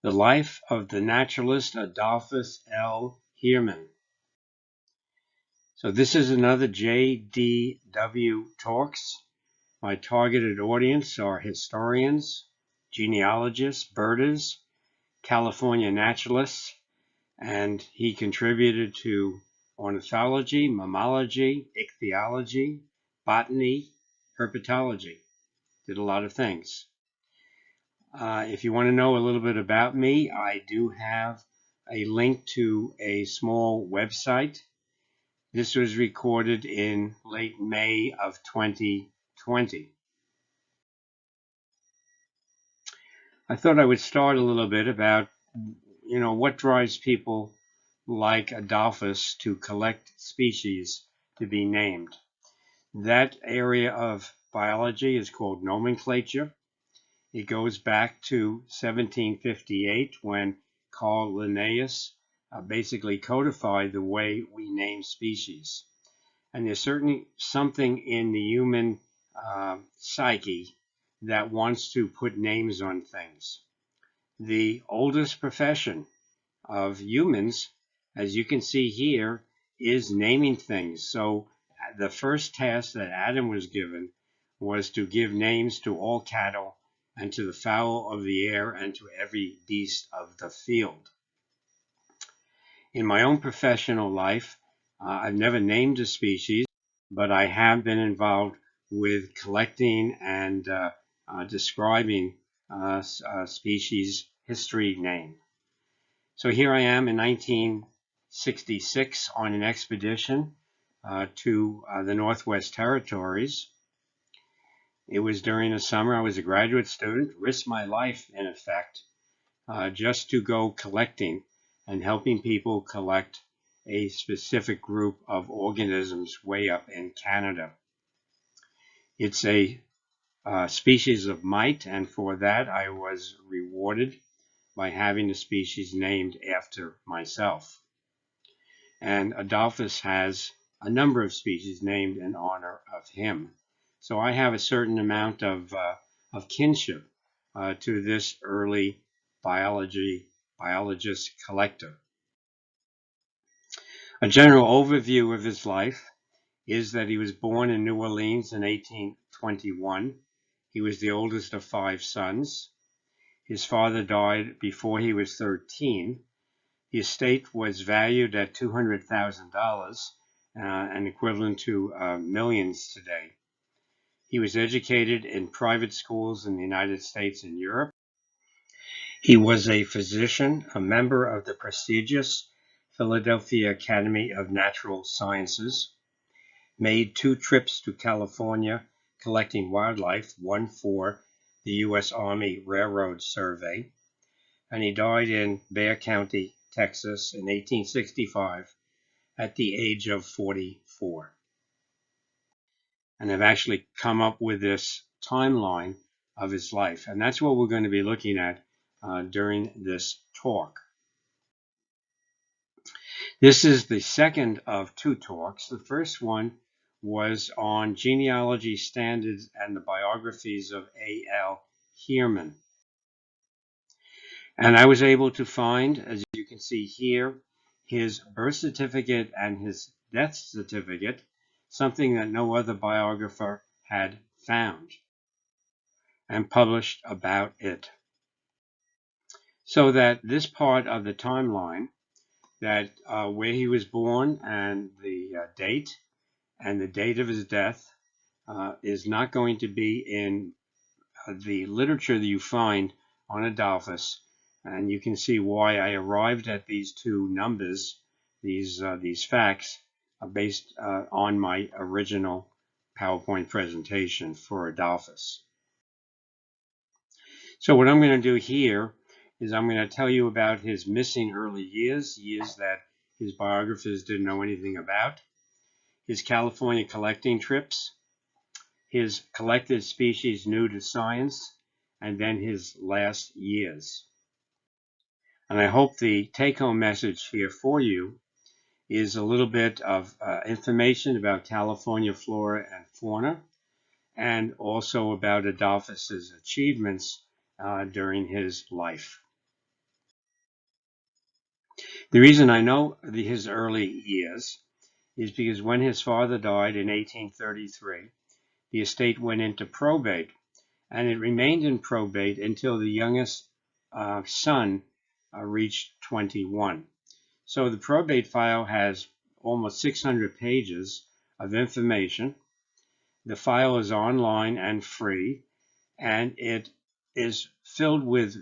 The Life of the Naturalist Adolphus L. Heermann. So this is another JDW Talks. My targeted audience are historians, genealogists, birders, California naturalists, and he contributed to ornithology, mammalogy, ichthyology, botany, herpetology. Did a lot of things. If you want to know a little bit about me, I do have a link to a small website. This was recorded in late May of 2020. I thought I would start a little bit about, what drives people like Adolphus to collect species to be named. That area of biology is called nomenclature. It goes back to 1758 when Carl Linnaeus basically codified the way we name species. And there's certainly something in the human psyche that wants to put names on things. The oldest profession of humans, as you can see here, is naming things. So the first task that Adam was given was to give names to all cattle and to the fowl of the air and to every beast of the field. In my own professional life, I've never named a species, but I have been involved with collecting and describing species history name. So here I am in 1966 on an expedition to the Northwest Territories. It was during the summer. I was a graduate student, risked my life in effect, just to go collecting and helping people collect a specific group of organisms way up in Canada. It's a species of mite, and for that I was rewarded by having the species named after myself. And Adolphus has a number of species named in honor of him. So I have a certain amount of kinship to this early biologist collector. A general overview of his life is that he was born in New Orleans in 1821. He was the oldest of 5 sons. His father died before he was 13. The estate was valued at $200,000, and equivalent to millions today. He was educated in private schools in the United States and Europe. He was a physician, a member of the prestigious Philadelphia Academy of Natural Sciences, made 2 trips to California collecting wildlife, one for the U.S. Army Railroad Survey, and he died in Bexar County, Texas in 1865 at the age of 44. And I've actually come up with this timeline of his life, and that's what we're going to be looking at during this talk. This is the second of 2 talks. The first one was on genealogy standards and the biographies of A.L. Heermann. And I was able to find, as you can see here, his birth certificate and his death certificate, something that no other biographer had found and published about it. So that this part of the timeline, that where he was born and the date and the date of his death is not going to be in the literature that you find on Adolphus. And you can see why I arrived at these 2 numbers, these facts, based on my original PowerPoint presentation for Adolphus. So what I'm going to do here is I'm going to tell you about his missing early years that his biographers didn't know anything about, his California collecting trips, his collected species new to science, and then his last years. And I hope the take-home message here for you is a little bit of information about California flora and fauna, and also about Adolphus's achievements during his life. The reason I know his early years is because when his father died in 1833, the estate went into probate, and it remained in probate until the youngest son reached 21. So the probate file has almost 600 pages of information. The file is online and free, and it is filled with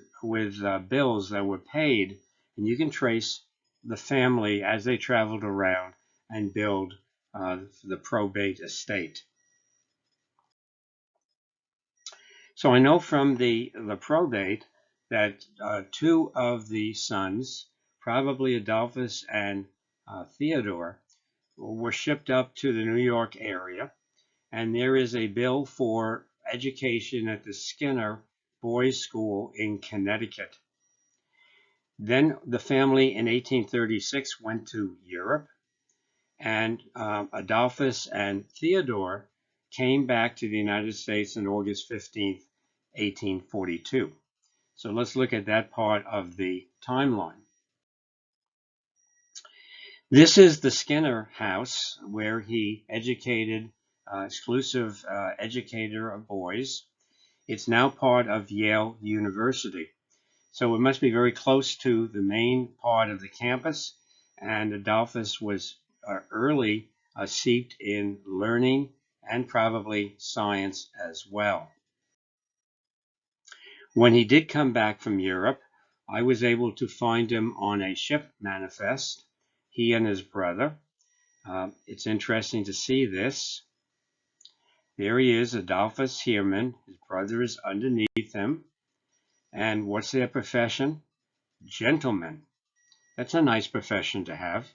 bills that were paid, and you can trace the family as they traveled around and build the probate estate. So I know from the probate that two of the sons, probably Adolphus and Theodore, were shipped up to the New York area, and there is a bill for education at the Skinner Boys' School in Connecticut. Then the family in 1836 went to Europe, and Adolphus and Theodore came back to the United States on August 15th, 1842. So let's look at that part of the timeline. This is the Skinner house where he educated, exclusive educator of boys. It's now part of Yale University. So it must be very close to the main part of the campus, and Adolphus was early steeped in learning and probably science as well. When he did come back from Europe, I was able to find him on a ship manifest, he and his brother. It's interesting to see this. There he is, Adolphus Heermann. His brother is underneath him. And what's their profession? Gentlemen. That's a nice profession to have.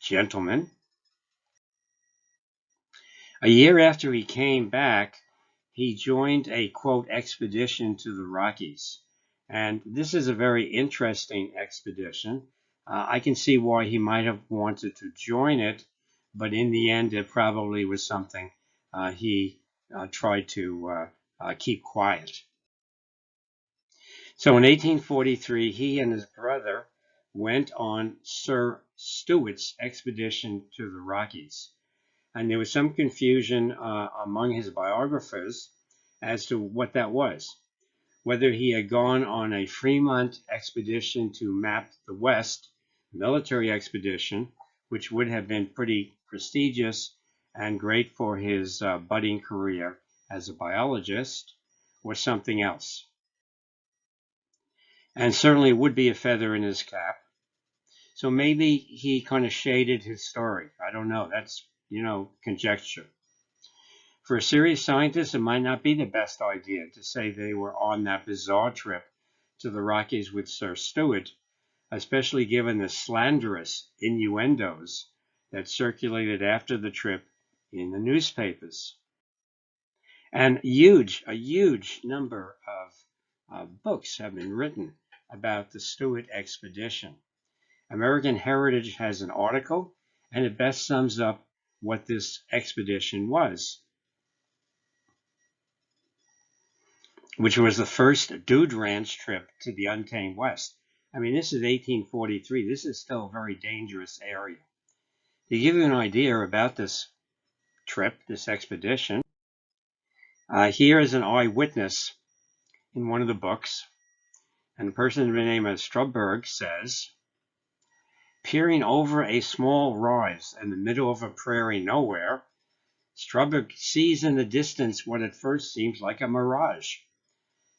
Gentlemen. A year after he came back, he joined a, quote, expedition to the Rockies. And this is a very interesting expedition. I can see why he might have wanted to join it, but in the end, it probably was something he tried to keep quiet. So in 1843, he and his brother went on Sir Stewart's expedition to the Rockies. And there was some confusion among his biographers as to what that was. Whether he had gone on a Fremont expedition to map the West, military expedition, which would have been pretty prestigious and great for his budding career as a biologist, or something else. And certainly would be a feather in his cap. So maybe he kind of shaded his story. I don't know. That's, conjecture. For a serious scientist, it might not be the best idea to say they were on that bizarre trip to the Rockies with Sir Stewart, especially given the slanderous innuendos that circulated after the trip in the newspapers. And a huge number of books have been written about the Stewart Expedition. American Heritage has an article, and it best sums up what this expedition was, which was the first dude ranch trip to the untamed West. I mean, this is 1843. This is still a very dangerous area. To give you an idea about this trip, this expedition, here is an eyewitness in one of the books, and the person by the name of Strubberg says, peering over a small rise in the middle of a prairie nowhere, Strubberg sees in the distance what at first seems like a mirage.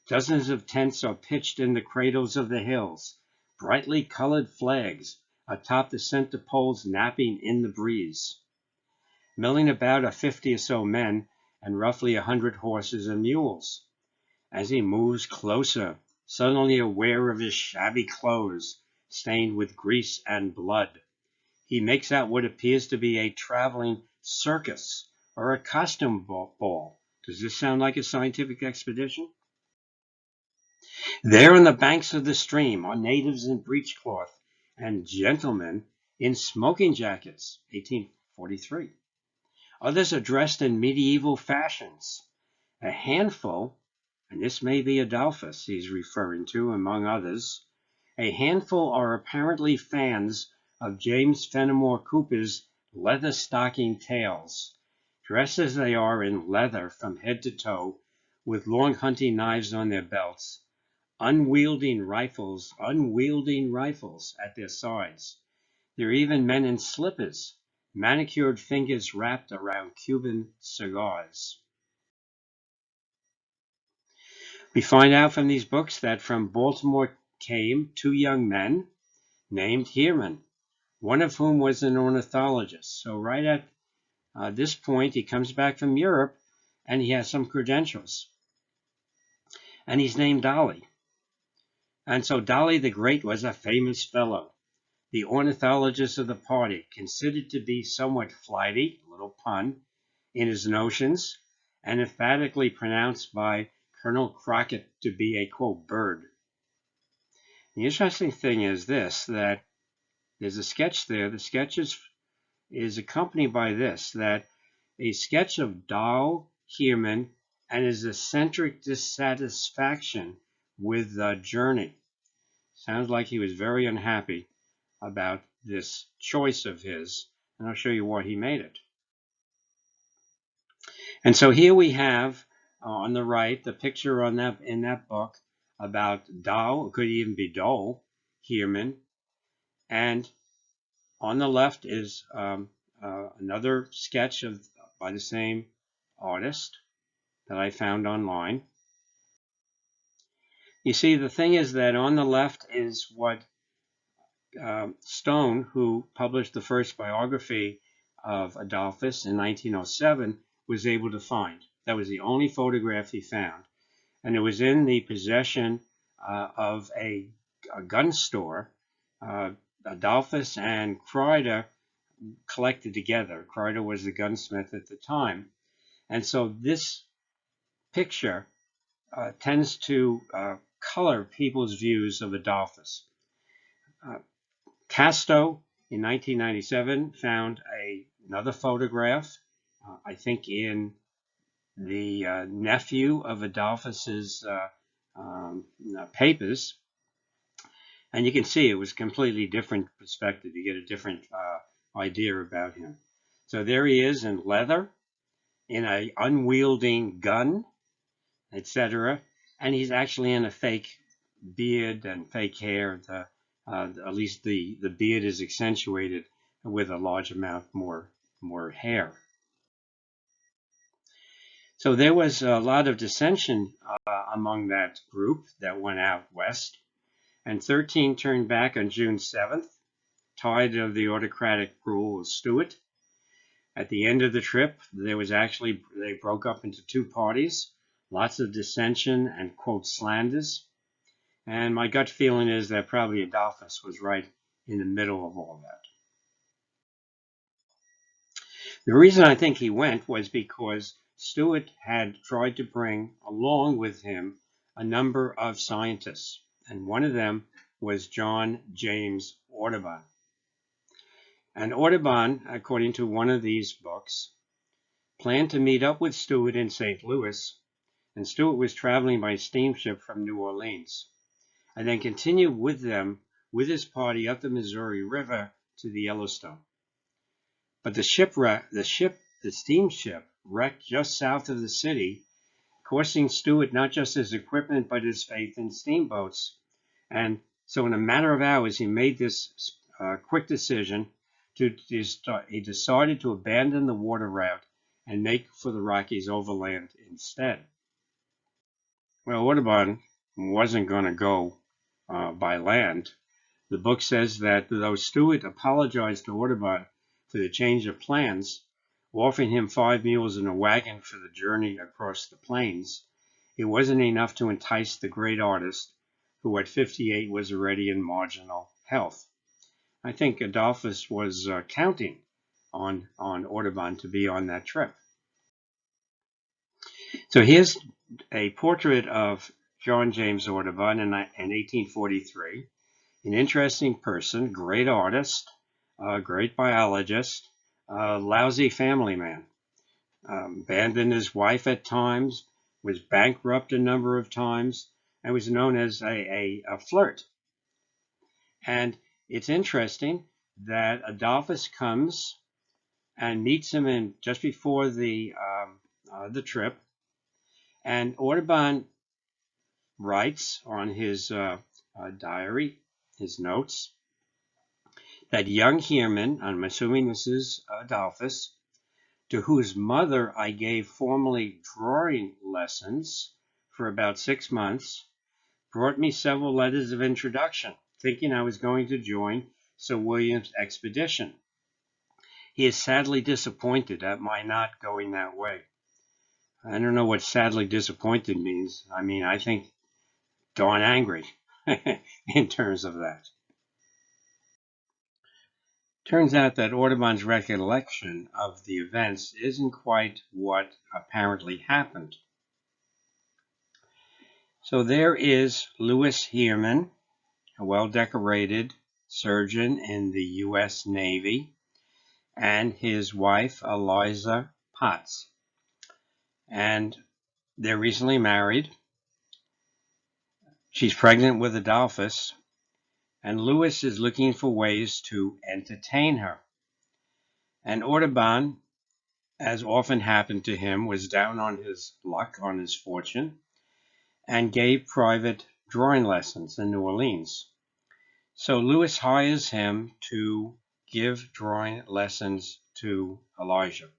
Dozens of tents are pitched in the cradles of the hills, brightly colored flags atop the center poles napping in the breeze. Milling about are 50 or so men and roughly 100 horses and mules. As he moves closer, suddenly aware of his shabby clothes stained with grease and blood, he makes out what appears to be a traveling circus or a costume ball. Does this sound like a scientific expedition? There on the banks of the stream are natives in breechcloth and gentlemen in smoking jackets, 1843. Others are dressed in medieval fashions. A handful, and this may be Adolphus he's referring to, among others, A handful are apparently fans of James Fenimore Cooper's leather stocking tales, dressed as they are in leather from head to toe, with long hunting knives on their belts, unwielding rifles at their sides. There are even men in slippers, manicured fingers wrapped around Cuban cigars. We find out from these books that from Baltimore came two young men named Heermann, one of whom was an ornithologist. So right at this point, he comes back from Europe, and he has some credentials. And he's named Dolly. And so Dolly the Great was a famous fellow, the ornithologist of the party, considered to be somewhat flighty, a little pun, in his notions, and emphatically pronounced by Colonel Crockett to be a, quote, bird. The interesting thing is this, that there's a sketch there. The sketch is accompanied by this, that a sketch of Doll Heermann and his eccentric dissatisfaction with the journey. Sounds like he was very unhappy about this choice of his, and I'll show you why he made it. And so here we have on the right the picture on that in that book about Doll, it could even be Dole Heermann, and on the left is another sketch by the same artist that I found online. You see, the thing is that on the left is what Stone, who published the first biography of Adolphus in 1907, was able to find. That was the only photograph he found. And it was in the possession of a gun store. Adolphus and Kreider collected together. Kreider was the gunsmith at the time. And so this picture tends to color people's views of Adolphus. Casto in 1997 found another photograph, I think in the nephew of Adolphus's papers, and you can see it was completely different perspective. You get a different idea about him. So there he is in leather, in an unwielding gun, etc., and he's actually in a fake beard and fake hair. At least the beard is accentuated with a large amount more hair. So there was a lot of dissension among that group that went out west, and 13 turned back on June 7th, tired of the autocratic rule of Stewart. At the end of the trip, they broke up into two parties, lots of dissension and, quote, slanders. And my gut feeling is that probably Adolphus was right in the middle of all that. The reason I think he went was because Stewart had tried to bring along with him a number of scientists, and one of them was John James Audubon. And Audubon, according to one of these books, planned to meet up with Stewart in St. Louis, and Stewart was traveling by steamship from New Orleans, and then continued with them, with his party, up the Missouri River to the Yellowstone. But the steamship wrecked just south of the city, costing Stewart not just his equipment, but his faith in steamboats. And so in a matter of hours, he made this quick decision. He decided to abandon the water route and make for the Rockies overland instead. Well, Audubon wasn't going to go by land. The book says that though Stewart apologized to Audubon for the change of plans, offering him 5 mules and a wagon for the journey across the plains, it wasn't enough to entice the great artist, who at 58 was already in marginal health. I think Adolphus was counting on Audubon to be on that trip. So here's a portrait of John James Audubon in 1843. An interesting person, great artist, great biologist, lousy family man. Abandoned his wife at times, was bankrupt a number of times, and was known as a flirt. And it's interesting that Adolphus comes and meets him in just before the trip, and Audubon writes on his diary, his notes, that young Heermann, I'm assuming this is Adolphus, to whose mother I gave formally drawing lessons for about 6 months, brought me several letters of introduction, thinking I was going to join Sir William's expedition. He is sadly disappointed at my not going that way. I don't know what sadly disappointed means. I mean, I think darn angry in terms of that. Turns out that Audubon's recollection of the events isn't quite what apparently happened. So there is Louis Heermann, a well-decorated surgeon in the U.S. Navy, and his wife, Eliza Potts. And they're recently married. She's pregnant with Adolphus, and Louis is looking for ways to entertain her. And Audubon, as often happened to him, was down on his luck, on his fortune, and gave private drawing lessons in New Orleans. So Louis hires him to give drawing lessons to Elijah.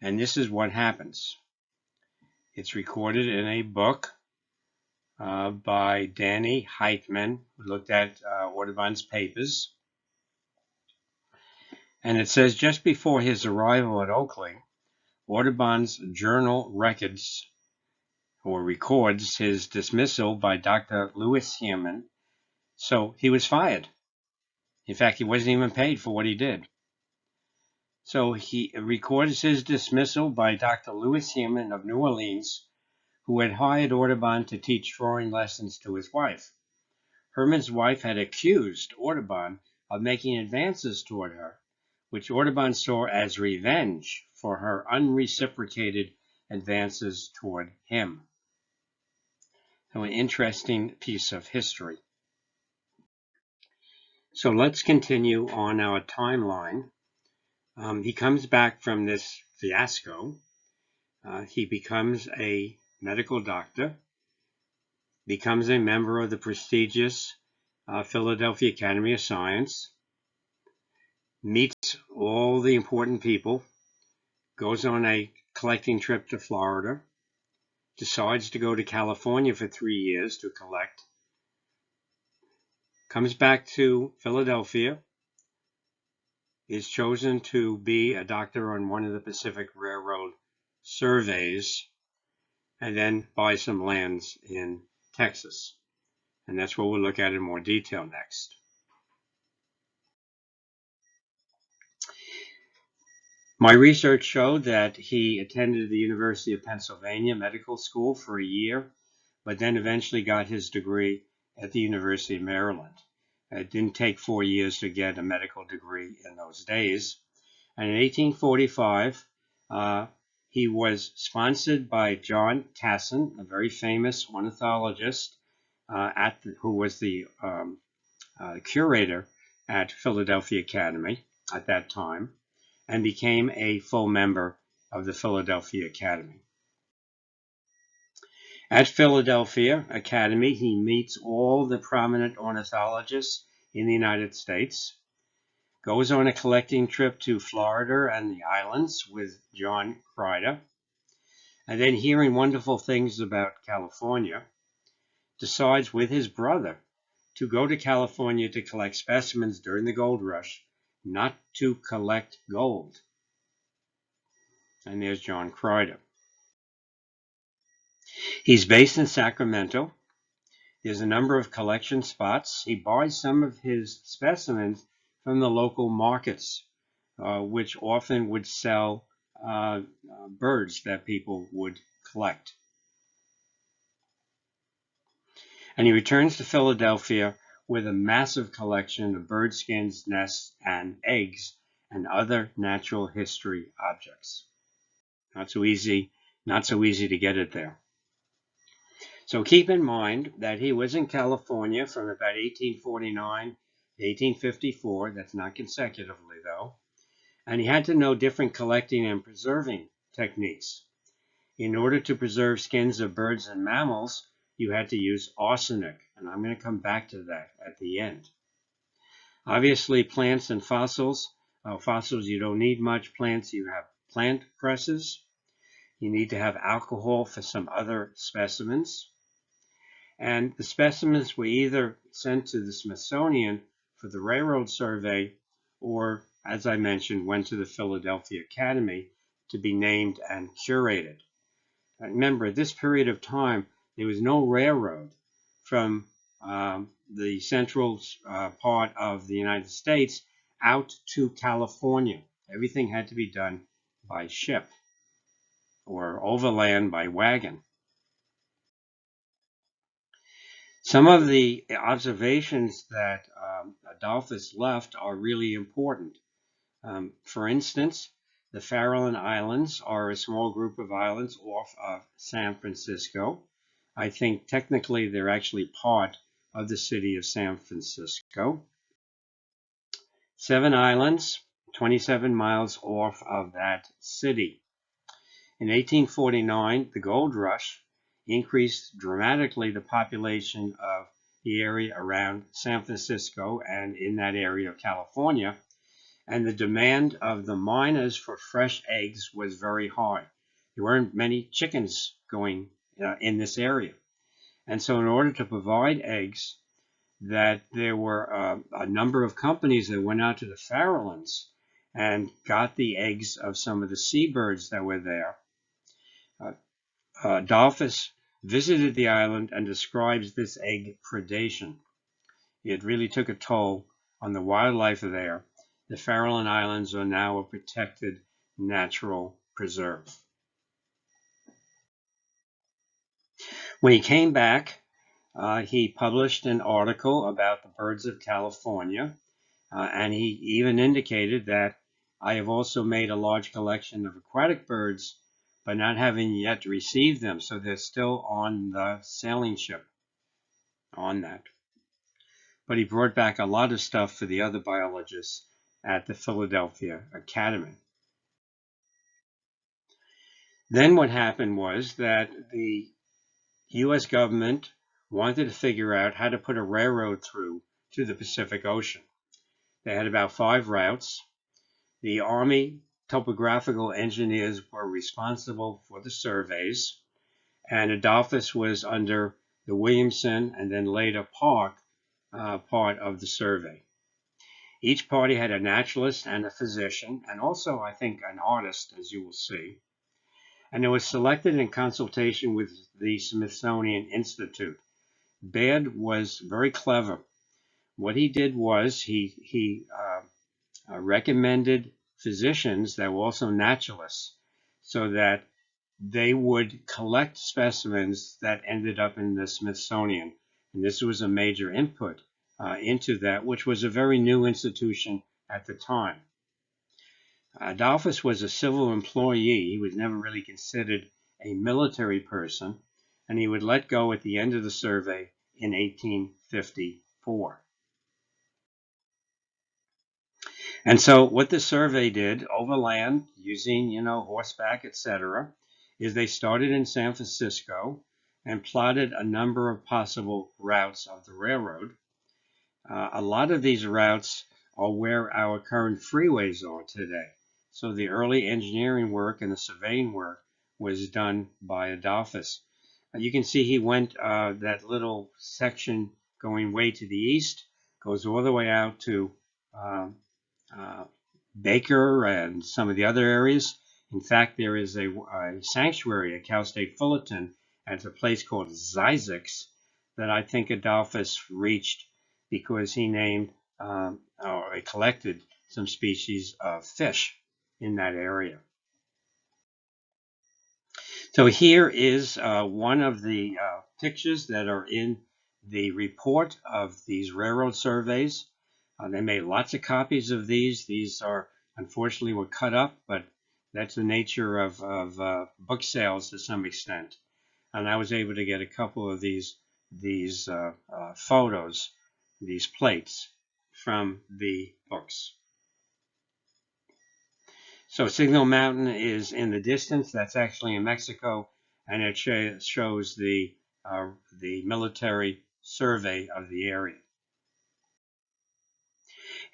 And this is what happens. It's recorded in a book by Danny Heitman, who looked at Audubon's papers. And it says, just before his arrival at Oakley, Audubon's journal records or records his dismissal by Dr. Louis Heermann. So he was fired. In fact, he wasn't even paid for what he did. So he records his dismissal by Dr. Louis Heermann of New Orleans, who had hired Audubon to teach drawing lessons to his wife. Hermann's wife had accused Audubon of making advances toward her, which Audubon saw as revenge for her unreciprocated advances toward him. So an interesting piece of history. So let's continue on our timeline. He comes back from this fiasco. He becomes a medical doctor, becomes a member of the prestigious Philadelphia Academy of Science, meets all the important people, goes on a collecting trip to Florida, decides to go to California for 3 years to collect, comes back to Philadelphia, is chosen to be a doctor on one of the Pacific Railroad surveys, and then buy some lands in Texas. And that's what we'll look at in more detail next. My research showed that he attended the University of Pennsylvania Medical School for a year, but then eventually got his degree at the University of Maryland. It didn't take 4 years to get a medical degree in those days. And in 1845, he was sponsored by John Casson, a very famous ornithologist, who was the curator at Philadelphia Academy at that time, and became a full member of the Philadelphia Academy. At Philadelphia Academy, he meets all the prominent ornithologists in the United States, goes on a collecting trip to Florida and the islands with John Crider, and then hearing wonderful things about California, decides with his brother to go to California to collect specimens during the gold rush, not to collect gold. And there's John Crider. He's based in Sacramento. There's a number of collection spots. He buys some of his specimens from the local markets, which often would sell birds that people would collect. And he returns to Philadelphia with a massive collection of bird skins, nests, and eggs, and other natural history objects. Not so easy to get it there. So keep in mind that he was in California from about 1849 to 1854. That's not consecutively, though. And he had to know different collecting and preserving techniques. In order to preserve skins of birds and mammals, you had to use arsenic, and I'm going to come back to that at the end. Obviously, plants and fossils. Fossils, you don't need much. Plants, you have plant presses. You need to have alcohol for some other specimens. And the specimens were either sent to the Smithsonian for the railroad survey or, as I mentioned, went to the Philadelphia Academy to be named and curated. Remember, at this period of time, there was no railroad from the central part of the United States out to California. Everything had to be done by ship or overland by wagon. Some of the observations that Adolphus left are really important. For instance, the Farallon Islands are a small group of islands off of San Francisco. I think technically they're actually part of the city of San Francisco. 7 islands, 27 miles off of that city. In 1849, the gold rush increased dramatically the population of the area around San Francisco and in that area of California. And the demand of the miners for fresh eggs was very high. There weren't many chickens going in this area. And so in order to provide eggs, that there were a number of companies that went out to the Farallons and got the eggs of some of the seabirds that were there. Adolphus visited the island and describes this egg predation. It really took a toll on the wildlife there. The Farallon Islands are now a protected natural preserve. When he came back, he published an article about the birds of California, and he even indicated that I have also made a large collection of aquatic birds, but not having yet received them, so they're still on the sailing ship on that. But he brought back a lot of stuff for the other biologists at the Philadelphia Academy. Then what happened was that the U.S. government wanted to figure out how to put a railroad through to the Pacific Ocean. They had about 5 routes. The Army topographical engineers were responsible for the surveys, and Adolphus was under the Williamson and then later Park part of the survey. Each party had a naturalist and a physician, and also, I think, an artist, as you will see. And it was selected in consultation with the Smithsonian Institute. Baird was very clever. What he did was he recommended physicians that were also naturalists so that they would collect specimens that ended up in the Smithsonian. And this was a major input into that, which was a very new institution at the time. Adolphus was a civil employee. He was never really considered a military person, and he would let go at the end of the survey in 1854. And so what the survey did overland, using, horseback, etc., is they started in San Francisco and plotted a number of possible routes of the railroad. A lot of these routes are where our current freeways are today. So the early engineering work and the surveying work was done by Adolphus. You can see he went that little section going way to the east, goes all the way out to Baker and some of the other areas. In fact, there is a sanctuary at Cal State Fullerton at a place called Zizix that I think Adolphus reached because he named or he collected some species of fish in that area. So here is one of the pictures that are in the report of these railroad surveys. They made lots of copies of these. These are, unfortunately, were cut up, but that's the nature of book sales to some extent. and I was able to get a couple of these photos, these plates from the books. So Signal Mountain is in the distance. That's actually in Mexico, and it shows the military survey of the area.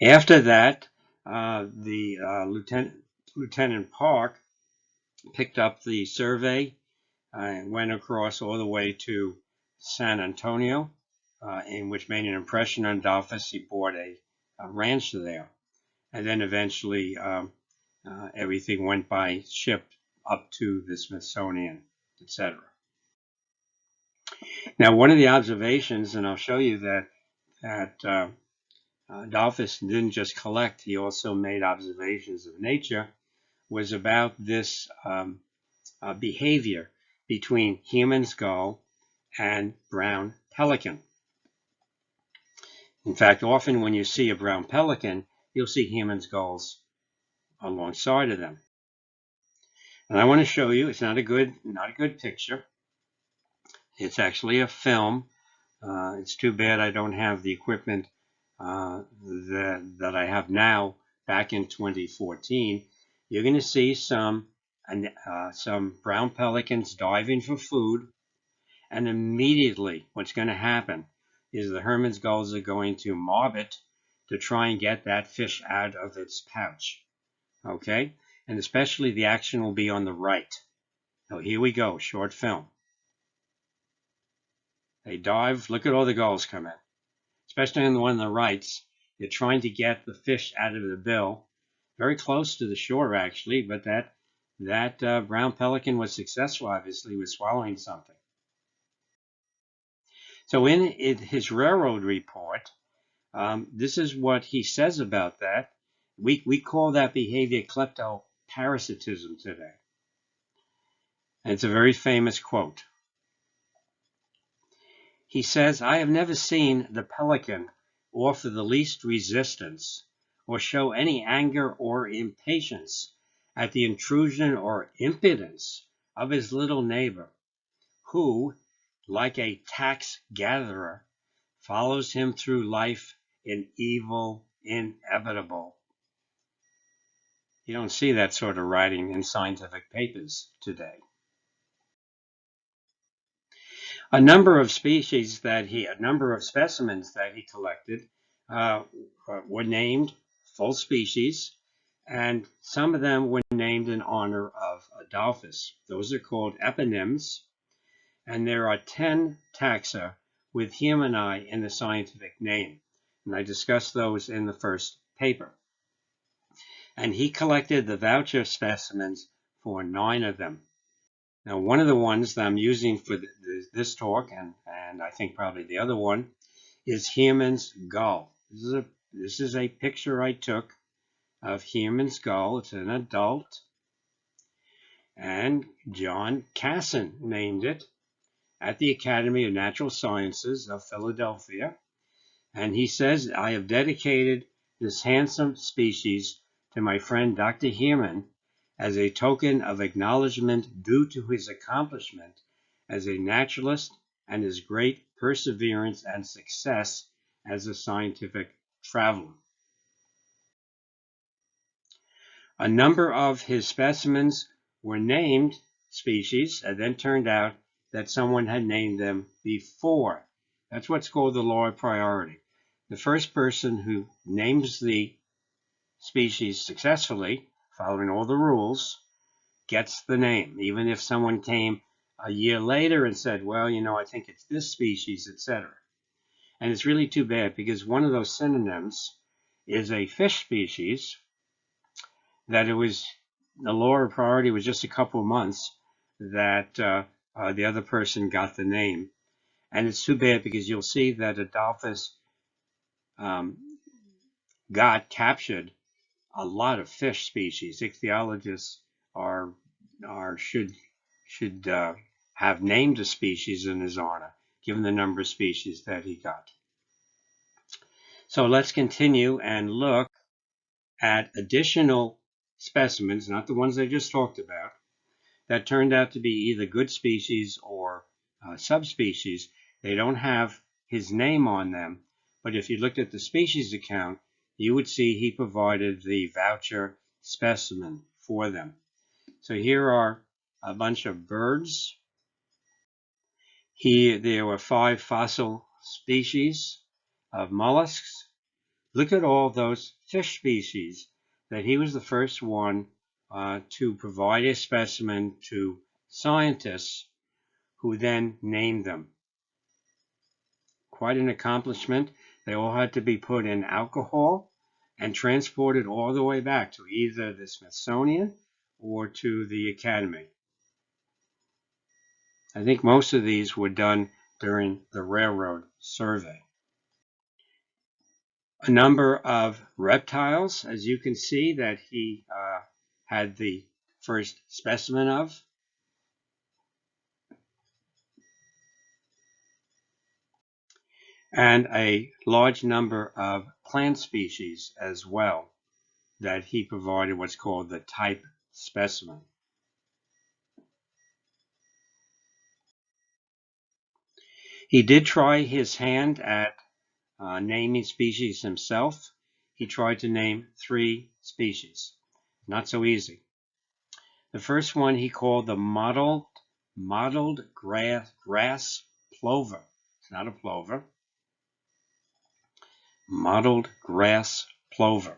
After that, Lieutenant Park picked up the survey and went across all the way to San Antonio, in which made an impression on Adolphus. He bought a ranch there, and then eventually everything went by ship up to the Smithsonian, etc. Now, one of the observations, and I'll show you that Adolphus didn't just collect, he also made observations of nature, was about this behavior between Heermann's gull and brown pelican. In fact, often when you see a brown pelican, you'll see Heermann's gulls alongside of them. And I want to show you, it's not a good picture. It's actually a film. It's too bad I don't have the equipment that I have now back in 2014. You're going to see some brown pelicans diving for food, and immediately what's going to happen is the Heermann's gulls are going to mob it to try and get that fish out of its pouch. Okay? And especially the action will be on the right. Now here we go, short film. They dive, look at all the gulls come in. Especially on the one on the right, they're trying to get the fish out of the bill. Very close to the shore actually, but that brown pelican was successful, obviously, with swallowing something. So in his railroad report, this is what he says about that. We call that behavior kleptoparasitism today. And it's a very famous quote. He says, "I have never seen the pelican offer the least resistance or show any anger or impatience at the intrusion or impudence of his little neighbor, who, like a tax gatherer, follows him through life in evil inevitable." You don't see that sort of writing in scientific papers today. A number of specimens that he collected were named full species, and some of them were named in honor of Adolphus. Those are called eponyms, and there are 10 taxa with Heermanni in the scientific name, and I discussed those in the first paper. And he collected the voucher specimens for 9 of them. Now, one of the ones that I'm using for this talk, and I think probably the other one, is Heermann's gull. This is a picture I took of Heermann's gull. It's an adult, and John Casson named it at the Academy of Natural Sciences of Philadelphia. And he says, "I have dedicated this handsome species to my friend Dr. Heermann as a token of acknowledgement due to his accomplishment as a naturalist and his great perseverance and success as a scientific traveler." A number of his specimens were named species, and then turned out that someone had named them before. That's what's called the law of priority. The first person who names the species successfully, following all the rules, gets the name, even if someone came a year later and said, "Well, I think it's this species," etc. And it's really too bad, because one of those synonyms is a fish species that the law of priority was just a couple of months that the other person got the name. And it's too bad, because you'll see that Adolphus captured a lot of fish species. Ichthyologists should have named a species in his honor, given the number of species that he got. So let's continue and look at additional specimens, not the ones I just talked about, that turned out to be either good species or subspecies. They don't have his name on them, but if you looked at the species account, you would see he provided the voucher specimen for them. So here are a bunch of birds. Here there were 5 fossil species of mollusks. Look at all those fish species that he was the first one to provide a specimen to scientists who then named them. Quite an accomplishment. They all had to be put in alcohol and transported all the way back to either the Smithsonian or to the Academy. I think most of these were done during the railroad survey. A number of reptiles, as you can see, that he had the first specimen of. And a large number of plant species as well that he provided what's called the type specimen. He did try his hand at naming species himself. He tried to name 3 species. Not so easy. The first one he called the mottled grass plover. It's not a plover. Mottled grass plover.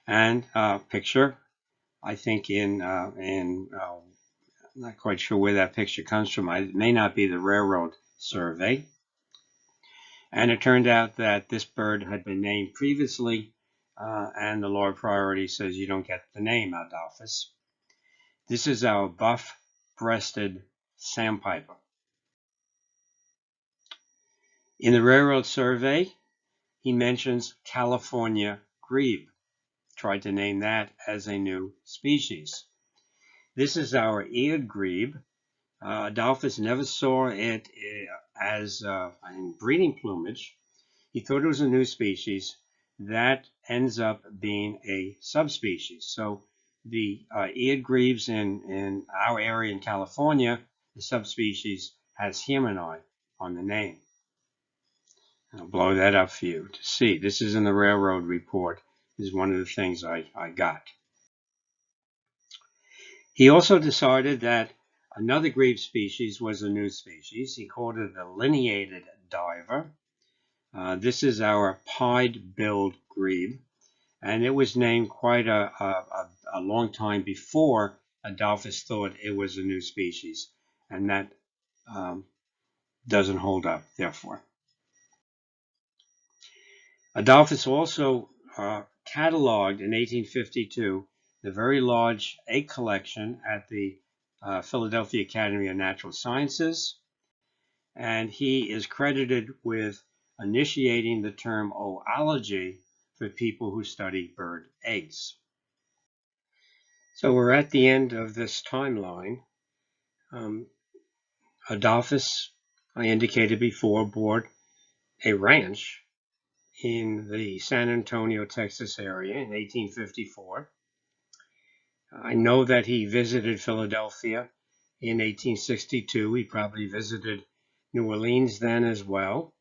And picture, I think I'm not quite sure where that picture comes from. It may not be the railroad survey. And it turned out that this bird had been named previously, and the Lord Priority says you don't get the name, Adolphus. This is our buff-breasted sandpiper. In the railroad survey, he mentions California grebe. Tried to name that as a new species. This is our eared grebe. Adolphus never saw it as in breeding plumage. He thought it was a new species. That ends up being a subspecies. So the eared grebes in our area in California, the subspecies has Heermanni on the name. I'll blow that up for you to see. This is in the railroad report. This is one of the things I got. He also decided that another grebe species was a new species. He called it the lineated diver. This is our pied-billed grebe, and it was named quite a long time before Adolphus thought it was a new species, and that doesn't hold up, therefore. Adolphus also cataloged in 1852 the very large egg collection at the Philadelphia Academy of Natural Sciences, and he is credited with initiating the term Oology for people who study bird eggs. So we're at the end of this timeline. Adolphus, I indicated before, bought a ranch in the San Antonio, Texas area in 1854. I know that he visited Philadelphia in 1862. He probably visited New Orleans then as well,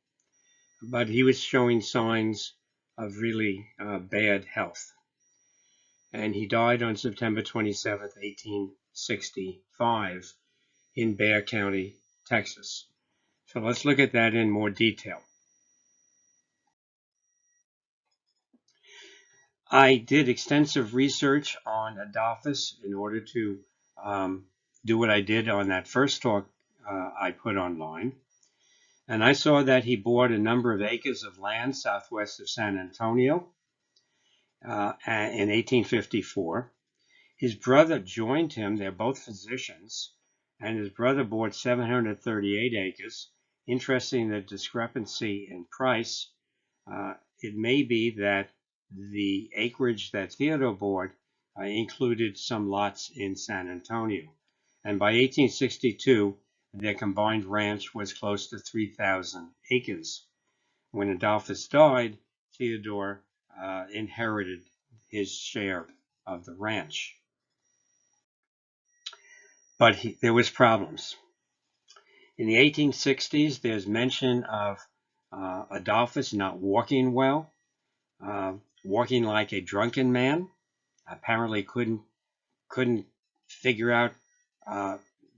but he was showing signs of really bad health. And he died on September 27th, 1865 in Bexar County, Texas. So let's look at that in more detail. I did extensive research on Adolphus in order to do what I did on that first talk I put online. And I saw that he bought a number of acres of land southwest of San Antonio in 1854. His brother joined him. They're both physicians. And his brother bought 738 acres. Interesting, the discrepancy in price. It may be that the acreage that Theodore bought included some lots in San Antonio. And by 1862, their combined ranch was close to 3,000 acres. When Adolphus died, Theodore inherited his share of the ranch. But there was problems. In the 1860s, there's mention of Adolphus not walking well, walking like a drunken man. Apparently couldn't figure out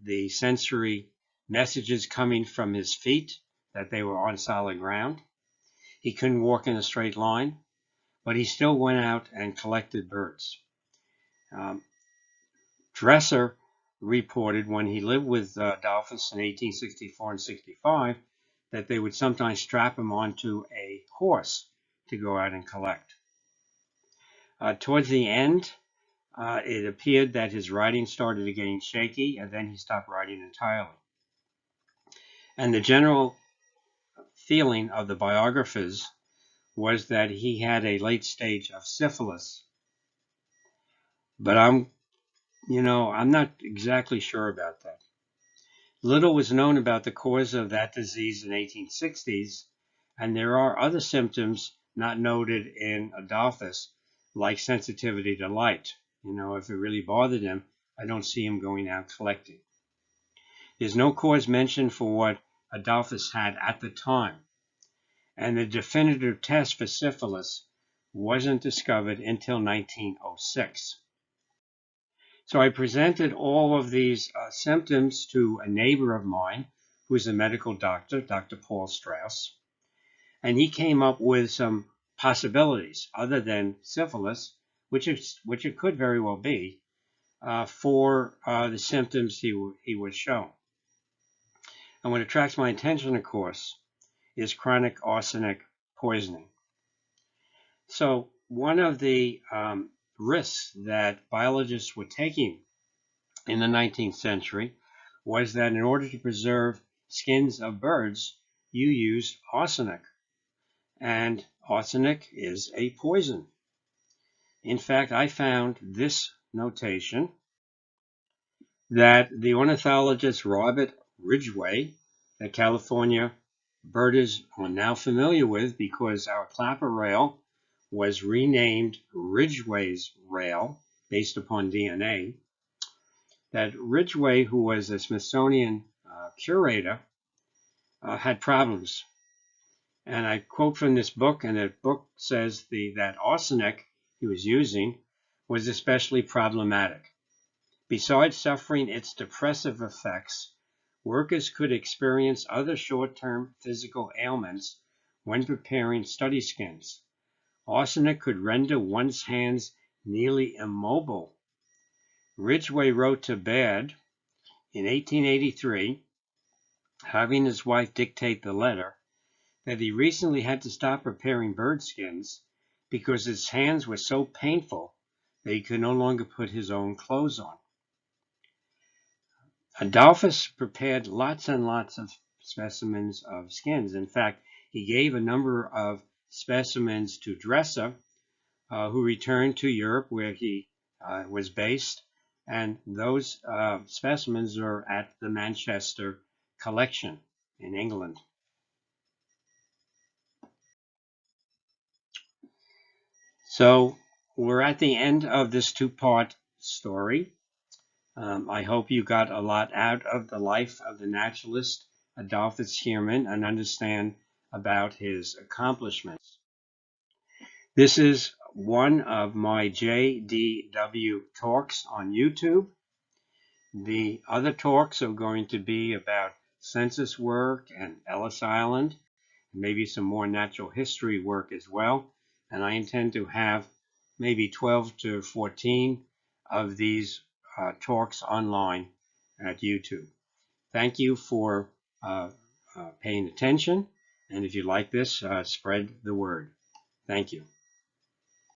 the sensory messages coming from his feet, that they were on solid ground. He couldn't walk in a straight line, but he still went out and collected birds. Dresser reported when he lived with Adolphus in 1864 and 65 that they would sometimes strap him onto a horse to go out and collect. Towards the end, it appeared that his writing started getting shaky, and then he stopped writing entirely. And the general feeling of the biographers was that he had a late stage of syphilis. But I'm not exactly sure about that. Little was known about the cause of that disease in the 1860s, and there are other symptoms not noted in Adolphus, like sensitivity to light. If it really bothered him, I don't see him going out collecting. There's no cause mentioned for what Adolphus had at the time, and the definitive test for syphilis wasn't discovered until 1906. So I presented all of these symptoms to a neighbor of mine who's a medical doctor, Dr. Paul Strauss, and he came up with some possibilities other than syphilis, which it could very well be, for the symptoms he was shown. And what attracts my attention, of course, is chronic arsenic poisoning. So one of the risks that biologists were taking in the 19th century was that in order to preserve skins of birds, you used arsenic. And arsenic is a poison. In fact, I found this notation that the ornithologist Robert Ridgway, that California birders are now familiar with because our clapper rail was renamed Ridgway's rail based upon DNA, that Ridgway, who was a Smithsonian curator, had problems. And I quote from this book, and the book says that arsenic he was using was especially problematic. Besides suffering its depressive effects, workers could experience other short-term physical ailments when preparing study skins. Arsenic could render one's hands nearly immobile. Ridgway wrote to Baird in 1883, having his wife dictate the letter, that he recently had to stop preparing bird skins because his hands were so painful that he could no longer put his own clothes on. Adolphus prepared lots and lots of specimens of skins. In fact, he gave a number of specimens to Dresser, who returned to Europe where he was based, and those specimens are at the Manchester collection in England. So we're at the end of this two-part story. I hope you got a lot out of the life of the naturalist Adolphus Heermann and understand about his accomplishments. This is one of my JDW talks on YouTube. The other talks are going to be about census work and Ellis Island, maybe some more natural history work as well. And I intend to have maybe 12 to 14 of these talks online at YouTube. Thank you for paying attention. And if you like this, spread the word. Thank you.